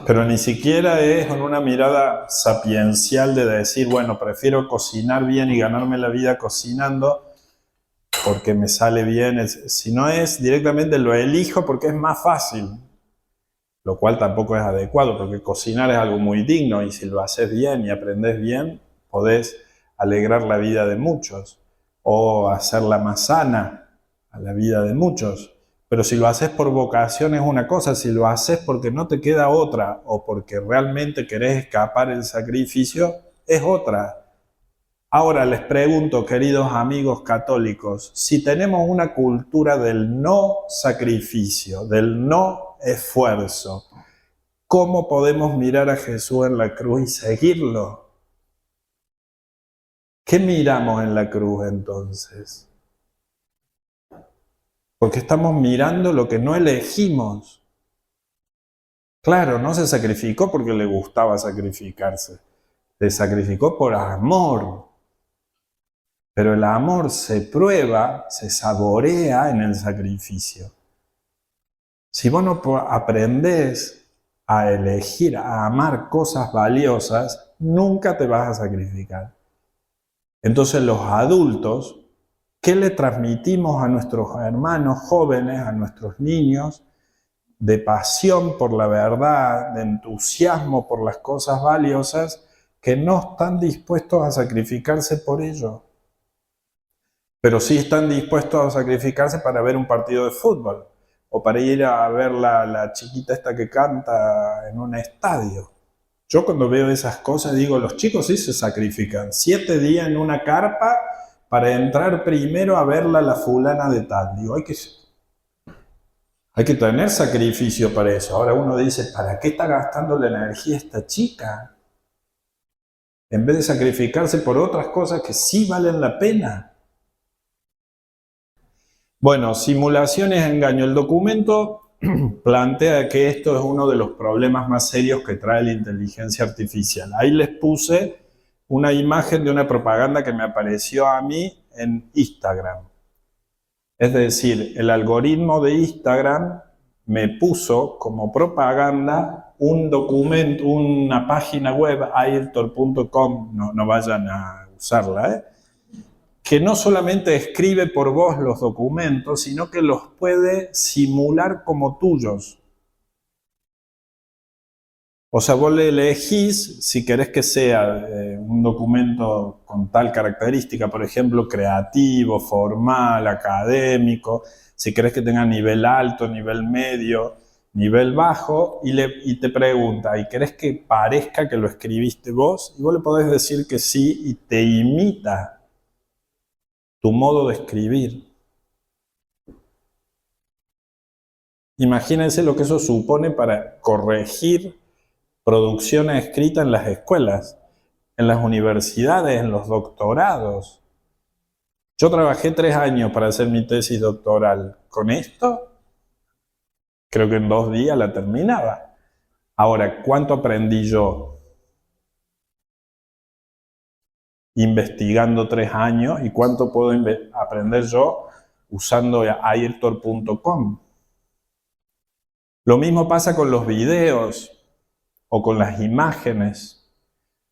Pero ni siquiera es con una mirada sapiencial de decir, bueno, prefiero cocinar bien y ganarme la vida cocinando porque me sale bien, sino es directamente lo elijo porque es más fácil, lo cual tampoco es adecuado, porque cocinar es algo muy digno y si lo haces bien y aprendes bien, podés alegrar la vida de muchos o hacerla más sana a la vida de muchos. Pero si lo haces por vocación es una cosa, si lo haces porque no te queda otra o porque realmente querés escapar el sacrificio, es otra. Ahora les pregunto, queridos amigos católicos, si tenemos una cultura del no sacrificio, del no esfuerzo, ¿cómo podemos mirar a Jesús en la cruz y seguirlo? ¿Qué miramos en la cruz entonces? Porque estamos mirando lo que no elegimos. Claro, no se sacrificó porque le gustaba sacrificarse, se sacrificó por amor. Pero el amor se prueba, se saborea en el sacrificio. Si vos no aprendés a elegir, a amar cosas valiosas, nunca te vas a sacrificar. Entonces los adultos, ¿qué le transmitimos a nuestros hermanos jóvenes, a nuestros niños? De pasión por la verdad, de entusiasmo por las cosas valiosas, que no están dispuestos a sacrificarse por ello. Pero sí están dispuestos a sacrificarse para ver un partido de fútbol o para ir a ver la chiquita esta que canta en un estadio. Yo cuando veo esas cosas digo, los chicos sí se sacrifican 7 días en una carpa para entrar primero a verla a la fulana de tal. Digo, hay que tener sacrificio para eso. Ahora uno dice, ¿para qué está gastando la energía esta chica? En vez de sacrificarse por otras cosas que sí valen la pena. Bueno, simulaciones, engaño. El documento plantea que esto es uno de los problemas más serios que trae la inteligencia artificial. Ahí les puse una imagen de una propaganda que me apareció a mí en Instagram. Es decir, el algoritmo de Instagram me puso como propaganda un documento, una página web, airtor.com, no vayan a usarla, que no solamente escribe por vos los documentos, sino que los puede simular como tuyos. O sea, vos le elegís si querés que sea un documento con tal característica, por ejemplo, creativo, formal, académico, si querés que tenga nivel alto, nivel medio, nivel bajo, y te pregunta, ¿y querés que parezca que lo escribiste vos? Y vos le podés decir que sí y te imita tu modo de escribir. Imagínense lo que eso supone para corregir producciones escritas en las escuelas, en las universidades, en los doctorados. Yo trabajé 3 años para hacer mi tesis doctoral. Con esto, creo que en 2 días la terminaba. Ahora, ¿cuánto aprendí yo? Investigando 3 años, y cuánto puedo aprender yo usando airtor.com. Lo mismo pasa con los videos o con las imágenes.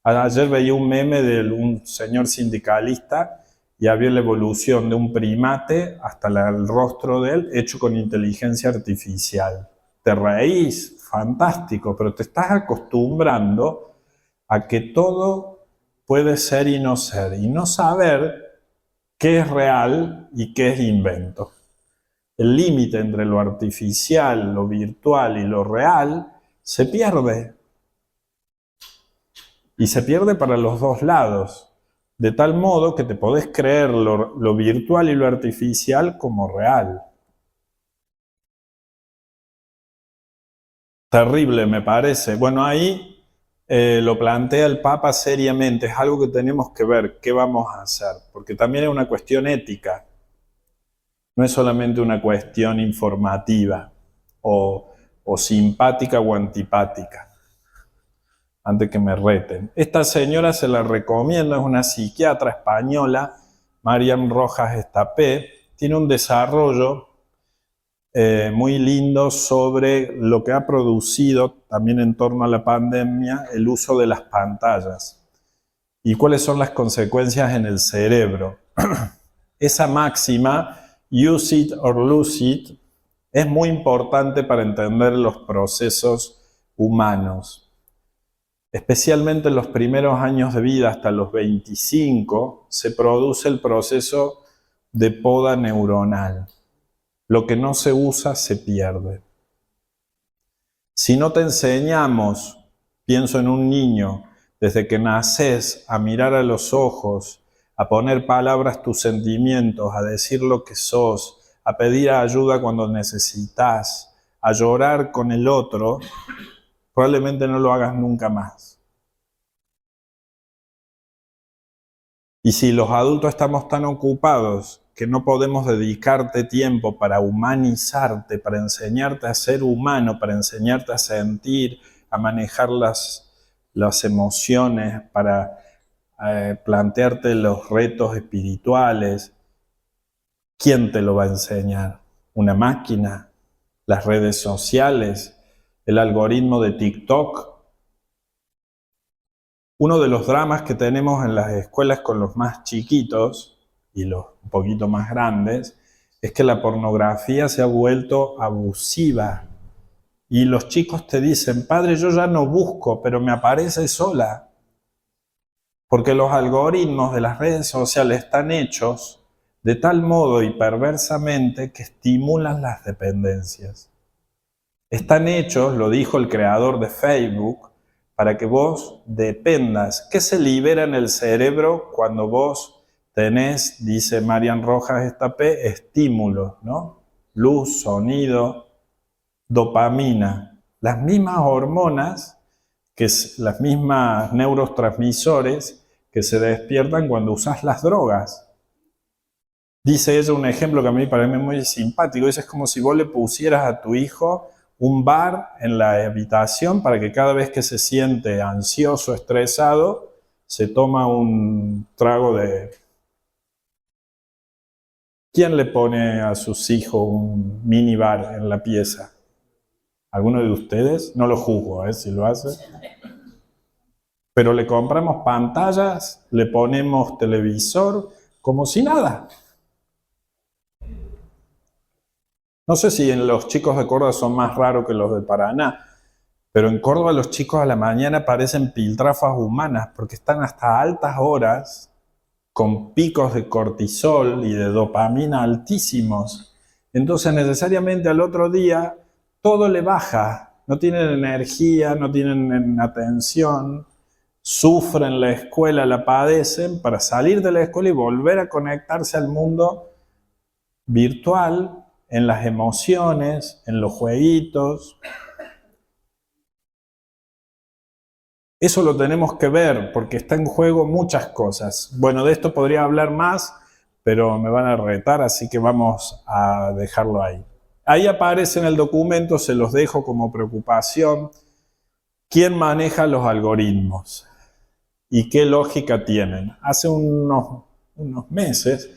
Ayer veía un meme de un señor sindicalista y había la evolución de un primate hasta el rostro de él hecho con inteligencia artificial. Te reís, fantástico, pero te estás acostumbrando a que todo puede ser y no saber qué es real y qué es invento. El límite entre lo artificial, lo virtual y lo real se pierde. y se pierde para los dos lados, de tal modo que te podés creer lo virtual y lo artificial como real. Terrible, me parece. Bueno, ahí lo plantea el Papa seriamente, es algo que tenemos que ver, qué vamos a hacer, porque también es una cuestión ética, no es solamente una cuestión informativa o simpática o antipática. Antes que me reten. Esta señora se la recomiendo, es una psiquiatra española, Marian Rojas Estapé, tiene un desarrollo muy lindo sobre lo que ha producido también en torno a la pandemia el uso de las pantallas y cuáles son las consecuencias en el cerebro. Esa máxima, use it or lose it, es muy importante para entender los procesos humanos. Especialmente en los primeros años de vida, hasta los 25, se produce el proceso de poda neuronal. Lo que no se usa se pierde. Si no te enseñamos, pienso en un niño, desde que naces, a mirar a los ojos, a poner palabras a tus sentimientos, a decir lo que sos, a pedir ayuda cuando necesitas, a llorar con el otro, probablemente no lo hagas nunca más. Y si los adultos estamos tan ocupados que no podemos dedicarte tiempo para humanizarte, para enseñarte a ser humano, para enseñarte a sentir, a manejar las emociones, para plantearte los retos espirituales, ¿quién te lo va a enseñar? ¿Una máquina? ¿Las redes sociales? ¿El algoritmo de TikTok? Uno de los dramas que tenemos en las escuelas con los más chiquitos y los un poquito más grandes es que la pornografía se ha vuelto abusiva. Y los chicos te dicen, padre, yo ya no busco, pero me aparece sola. Porque los algoritmos de las redes sociales están hechos de tal modo y perversamente que estimulan las dependencias. Están hechos, lo dijo el creador de Facebook, para que vos dependas. ¿Qué se libera en el cerebro cuando vos tenés, dice Marian Rojas Estapé, estímulos, ¿no? Luz, sonido, dopamina, las mismas hormonas, las mismas neurotransmisores que se despiertan cuando usas las drogas. Dice ella un ejemplo que a mí parece muy simpático, es como si vos le pusieras a tu hijo un bar en la habitación para que cada vez que se siente ansioso, estresado, se toma un trago de... ¿Quién le pone a sus hijos un minibar en la pieza? ¿Alguno de ustedes? No lo juzgo, si lo hace. Pero le compramos pantallas, le ponemos televisor, como si nada. No sé si en los chicos de Córdoba son más raros que los de Paraná, pero en Córdoba los chicos a la mañana parecen piltrafas humanas porque están hasta altas horas con picos de cortisol y de dopamina altísimos. Entonces necesariamente al otro día todo le baja, no tienen energía, no tienen atención, sufren la escuela, la padecen para salir de la escuela y volver a conectarse al mundo virtual, en las emociones, en los jueguitos. Eso lo tenemos que ver porque está en juego muchas cosas. Bueno, de esto podría hablar más, pero me van a retar, así que vamos a dejarlo ahí. Ahí aparece en el documento, se los dejo como preocupación, quién maneja los algoritmos y qué lógica tienen. Hace unos meses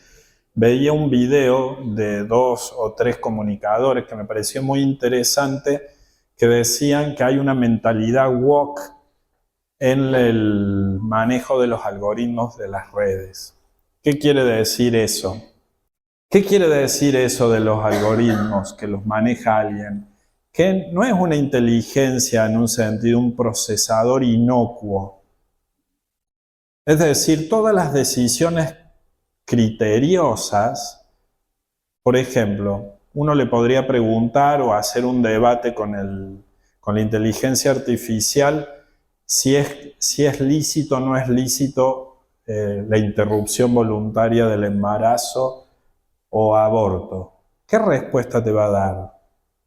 veía un video de 2 o 3 comunicadores que me pareció muy interesante, que decían que hay una mentalidad woke en el manejo de los algoritmos de las redes. ¿Qué quiere decir eso? ¿Qué quiere decir eso de los algoritmos que los maneja alguien? Que no es una inteligencia en un sentido, un procesador inocuo. Es decir, todas las decisiones criteriosas, por ejemplo, uno le podría preguntar o hacer un debate con la inteligencia artificial, si es lícito o no es lícito la interrupción voluntaria del embarazo o aborto. ¿Qué respuesta te va a dar?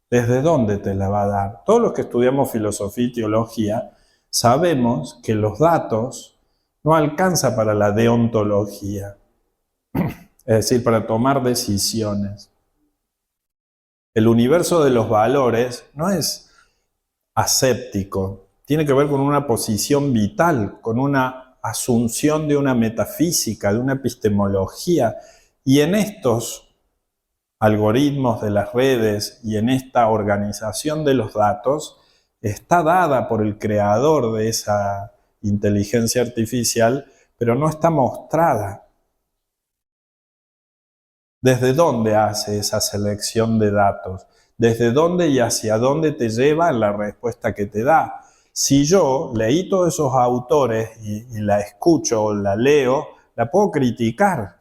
¿Desde dónde te la va a dar? Todos los que estudiamos filosofía y teología sabemos que los datos no alcanzan para la deontología, es decir, para tomar decisiones. El universo de los valores no es aséptico, tiene que ver con una posición vital, con una asunción de una metafísica, de una epistemología, y en estos algoritmos de las redes y en esta organización de los datos está dada por el creador de esa inteligencia artificial, pero no está mostrada. ¿Desde dónde hace esa selección de datos? ¿Desde dónde y hacia dónde te lleva la respuesta que te da? Si yo leí todos esos autores y la escucho o la leo, la puedo criticar.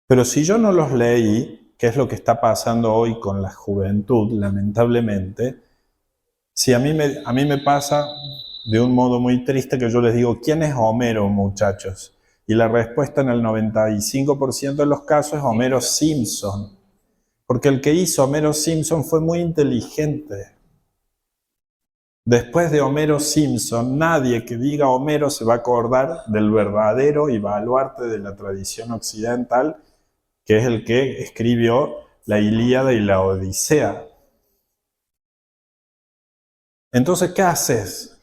Pero si yo no los leí, que es lo que está pasando hoy con la juventud, lamentablemente, si a mí me pasa de un modo muy triste que yo les digo, ¿quién es Homero, muchachos? Y la respuesta en el 95% de los casos es Homero Simpson. Porque el que hizo Homero Simpson fue muy inteligente. Después de Homero Simpson, nadie que diga Homero se va a acordar del verdadero y baluarte de la tradición occidental, que es el que escribió la Ilíada y la Odisea. Entonces, ¿qué haces?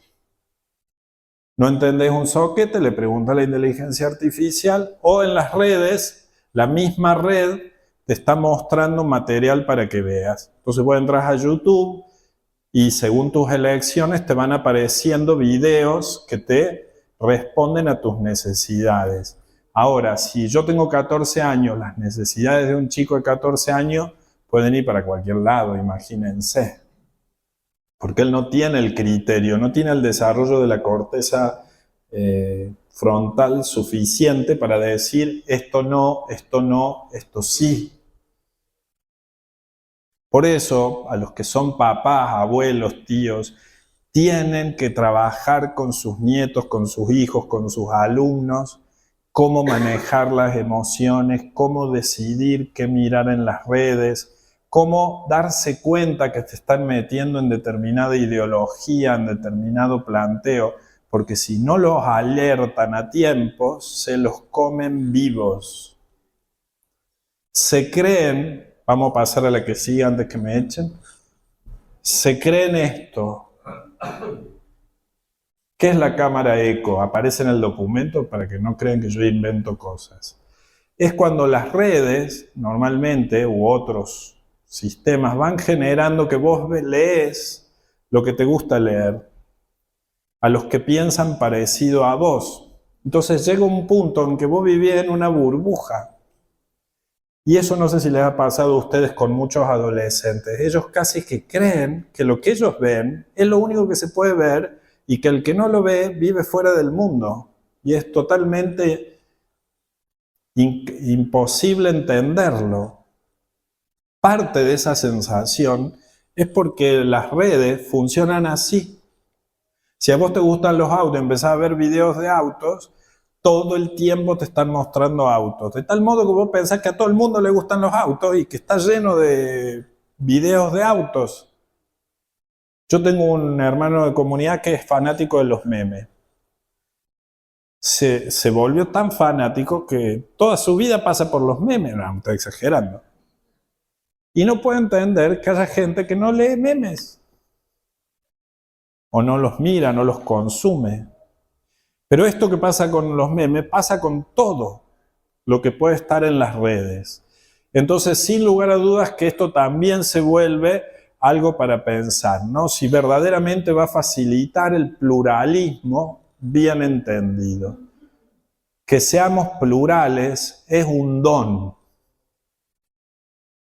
¿No entendés un soquete? Le pregunta a la inteligencia artificial, o en las redes, la misma red te está mostrando material para que veas. Entonces vos entras a YouTube y según tus elecciones te van apareciendo videos que te responden a tus necesidades. Ahora, si yo tengo 14 años, las necesidades de un chico de 14 años pueden ir para cualquier lado, imagínense. Porque él no tiene el criterio, no tiene el desarrollo de la corteza frontal suficiente para decir esto no, esto sí. Por eso, a los que son papás, abuelos, tíos, tienen que trabajar con sus nietos, con sus hijos, con sus alumnos, cómo manejar las emociones, cómo decidir qué mirar en las redes, cómo darse cuenta que te están metiendo en determinada ideología, en determinado planteo, porque si no los alertan a tiempo, se los comen vivos. Se creen, vamos a pasar a la que sigue antes que me echen, se creen esto. ¿Qué es la cámara eco? Aparece en el documento para que no crean que yo invento cosas. Es cuando las redes, normalmente, u otros sistemas, van generando que vos lees lo que te gusta leer, a los que piensan parecido a vos. Entonces llega un punto en que vos vivís en una burbuja. Y eso no sé si les ha pasado a ustedes con muchos adolescentes. Ellos casi que creen que lo que ellos ven es lo único que se puede ver y que el que no lo ve vive fuera del mundo. Y es totalmente imposible entenderlo. Parte de esa sensación es porque las redes funcionan así. Si a vos te gustan los autos, empezás a ver videos de autos, todo el tiempo te están mostrando autos. De tal modo que vos pensás que a todo el mundo le gustan los autos y que está lleno de videos de autos. Yo tengo un hermano de comunidad que es fanático de los memes. Se volvió tan fanático que toda su vida pasa por los memes. No, estoy exagerando. Y no puede entender que haya gente que no lee memes. O no los mira, no los consume. Pero esto que pasa con los memes pasa con todo lo que puede estar en las redes. Entonces, sin lugar a dudas que esto también se vuelve algo para pensar, ¿no? Si verdaderamente va a facilitar el pluralismo bien entendido. Que seamos plurales es un don,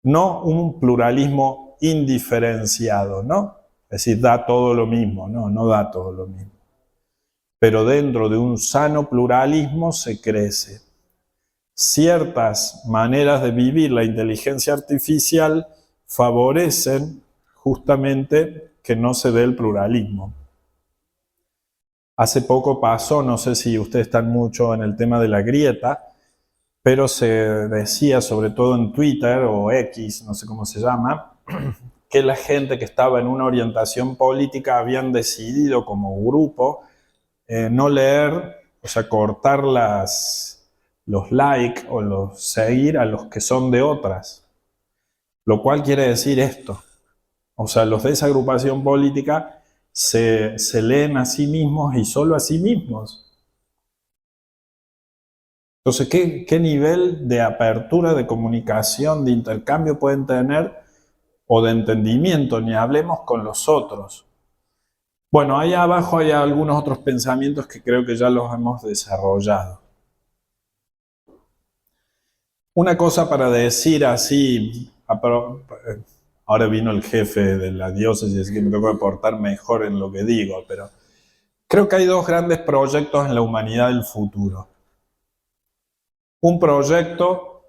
no un pluralismo indiferenciado, ¿no? Es decir, da todo lo mismo, no da todo lo mismo. Pero dentro de un sano pluralismo se crece. Ciertas maneras de vivir la inteligencia artificial favorecen justamente que no se dé el pluralismo. Hace poco pasó, no sé si ustedes están mucho en el tema de la grieta, pero se decía, sobre todo en Twitter o X, no sé cómo se llama, que la gente que estaba en una orientación política habían decidido como grupo no leer, o sea, cortar los likes o los seguir a los que son de otras. Lo cual quiere decir esto. O sea, los de esa agrupación política se leen a sí mismos y solo a sí mismos. Entonces, ¿qué nivel de apertura, de comunicación, de intercambio pueden tener o de entendimiento? Ni hablemos con los otros. Bueno, ahí abajo hay algunos otros pensamientos que creo que ya los hemos desarrollado. Una cosa para decir así, ahora vino el jefe de la diócesis, así que me tengo que portar mejor en lo que digo, pero creo que hay dos grandes proyectos en la humanidad del futuro. Un proyecto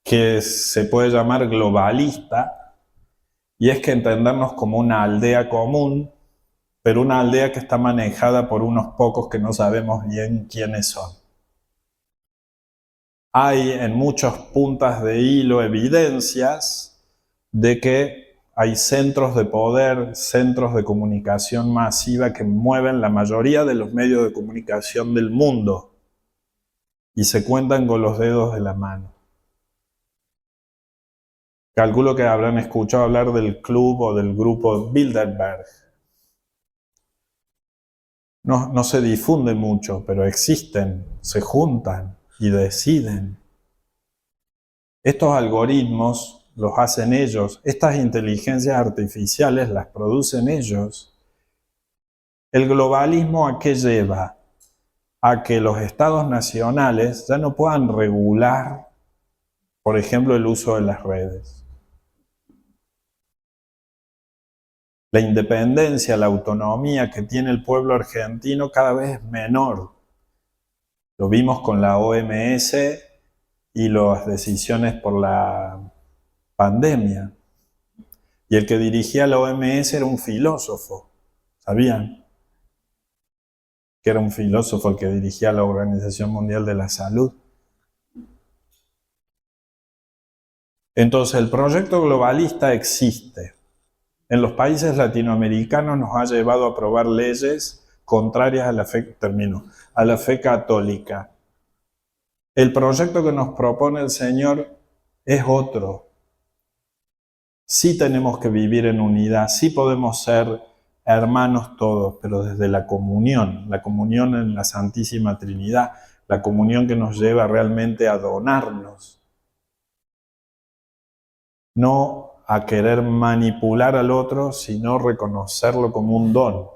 que se puede llamar globalista, y es que entendernos como una aldea común, pero una aldea que está manejada por unos pocos que no sabemos bien quiénes son. Hay en muchas puntas de hilo evidencias de que hay centros de poder, centros de comunicación masiva que mueven la mayoría de los medios de comunicación del mundo y se cuentan con los dedos de la mano. Calculo que habrán escuchado hablar del club o del grupo Bilderberg. No se difunde mucho, pero existen, se juntan y deciden. Estos algoritmos los hacen ellos, estas inteligencias artificiales las producen ellos. ¿El globalismo a qué lleva? A que los estados nacionales ya no puedan regular, por ejemplo, el uso de las redes. La independencia, la autonomía que tiene el pueblo argentino cada vez es menor. Lo vimos con la OMS y las decisiones por la pandemia. Y el que dirigía la OMS era un filósofo, ¿sabían? Que era un filósofo el que dirigía la Organización Mundial de la Salud. Entonces, el proyecto globalista existe. En los países latinoamericanos nos ha llevado a aprobar leyes contrarias a la fe católica. El proyecto que nos propone el Señor es otro. Sí tenemos que vivir en unidad, sí podemos ser hermanos todos, pero desde la comunión en la Santísima Trinidad, la comunión que nos lleva realmente a donarnos. No a querer manipular al otro, sino reconocerlo como un don.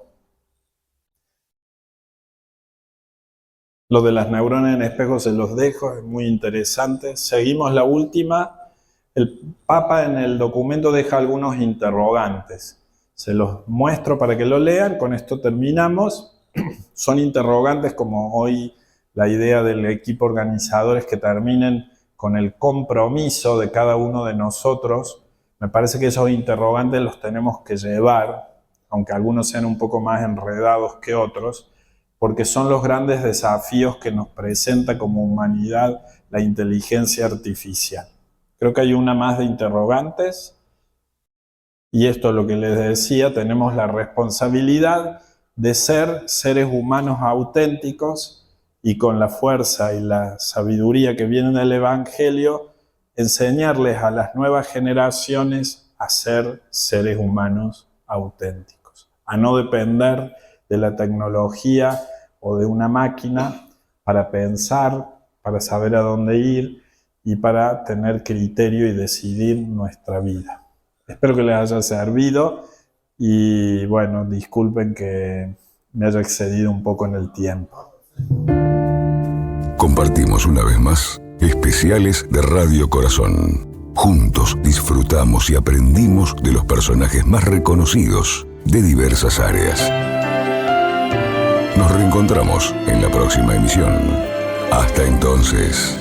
Lo de las neuronas en espejo se los dejo, es muy interesante. Seguimos la última. El Papa en el documento deja algunos interrogantes. Se los muestro para que lo lean, con esto terminamos. Son interrogantes como hoy la idea del equipo organizador es que terminen con el compromiso de cada uno de nosotros. Me parece que esos interrogantes los tenemos que llevar, aunque algunos sean un poco más enredados que otros, porque son los grandes desafíos que nos presenta como humanidad la inteligencia artificial. Creo que hay una más de interrogantes, y esto es lo que les decía, tenemos la responsabilidad de ser seres humanos auténticos y con la fuerza y la sabiduría que viene del Evangelio, enseñarles a las nuevas generaciones a ser seres humanos auténticos, a no depender de la tecnología o de una máquina para pensar, para saber a dónde ir y para tener criterio y decidir nuestra vida. Espero que les haya servido y bueno, disculpen que me haya excedido un poco en el tiempo. Compartimos una vez más especiales de Radio Corazón. Juntos disfrutamos y aprendimos de los personajes más reconocidos de diversas áreas. Nos reencontramos en la próxima emisión. Hasta entonces.